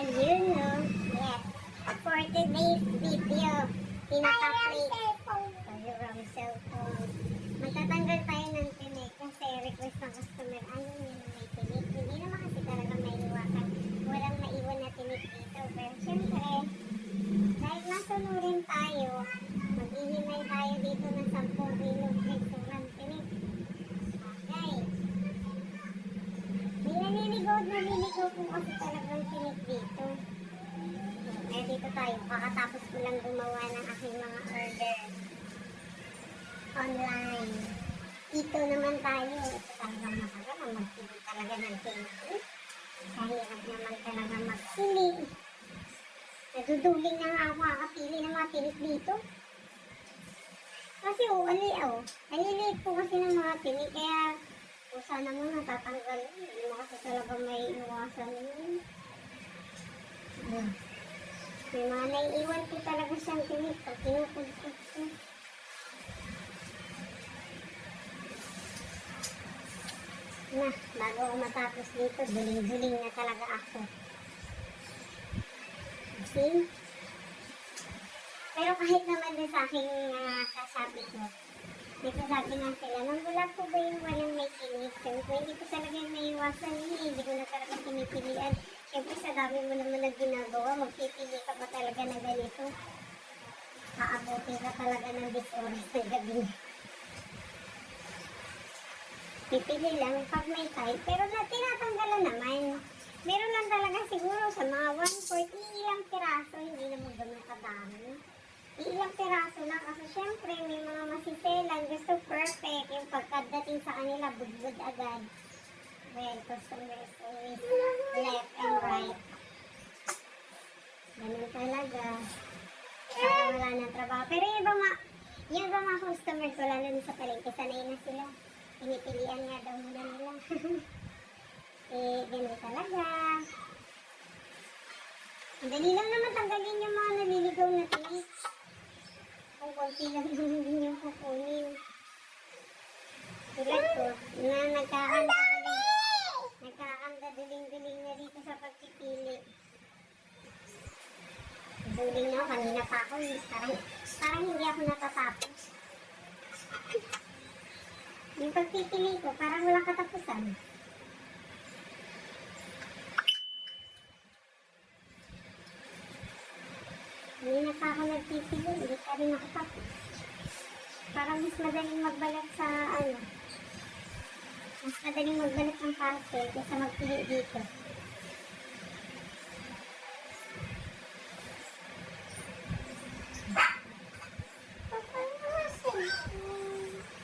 you know, yes, for today's video, pinaka-play your cellphone. Magtatanggal tayo ng tinik kasi request ng customer, ayaw niya na may tinik. Hindi naman kasi talaga may iwasan. Walang naiwan na tinik dito. Pero syempre, dahil nasunurin tayo, maghihimay tayo dito ng 10 kilong sobrang tinik. Okay. May naliligaw po kasi talagang tinik dito. Eh, dito tayo. Kakatapos ko lang gumawa ng aking mga order online. Dito naman tayo. Ito talagang matagal. Magpili talaga ng tinik. Kahirap naman talaga magpili. Naduduling na nga ako kakapili ng mga tinik dito. Kasi aliliit po kasi ng mga tinik. Kaya sana mo natatanggal. Hindi mo kasi talaga may iwasan yun. May mga naiiwan po talaga siyang tinik pag tinutugtog ko. Na, bago ako matapos dito, duling-duling na talaga ako. See? Pero kahit naman din sa aking sasabi ko, nagsasabi nga sila, wala po ba yung walang may tinik? Siyempre, hindi ko talaga naiwasan yun. Hindi ko na talaga pinipilian. Siyempre, sa dami mo naman na ginagawa, magpipili ka pa talaga ng ganito. Aabutin ka talaga ng 10 oras ng gabi. Pipili lang pag may type, pero tinatanggalan naman. Meron lang talaga siguro sa mga 1/4, ilang piraso, hindi naman ganun kadami. Ilang piraso lang kasi syempre may mga masiselan, gusto perfect, yung pagkadating sa kanila, budbud agad. Well, customers always left and right. Ganun talaga. Kaya wala ng trabaho. Pero yung iba mga customer ko, lalo na sa palengke, sanay na sila. Pinipilian nga daw muna nila. Eh, ganun talaga. Ang dali lang naman tanggalin yung mga naliligaw na tinik. Kung konti lang naman yung kukunin. Tulad ko, na nagkakanda duling-duling na dito sa pagpipili. Duling na ako, kanina pa ako. Parang hindi ako natatapos. Yung pagpipili ko, parang walang katapusan. Kanina pa ako nagpipili, hindi pa rin nakatapos. Parang mas madaling magbalat sa mas madaling magbalat ng parcel kaysa magpili dito.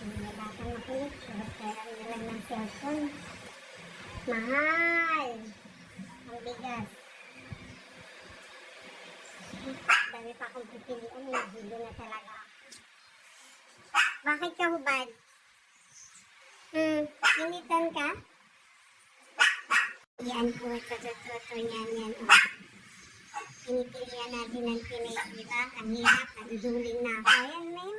Nagbatang makulit, pera na lang ng cellphone. Mahal! Ang bigas. Dami pa akong pipilian, nahilo na talaga ako. Bakit ka hubad? Initan ka? Yan po, ito yan. Pinipilian natin ng tinik, diba? Ang hirap, naduduling na ako. Ayan, may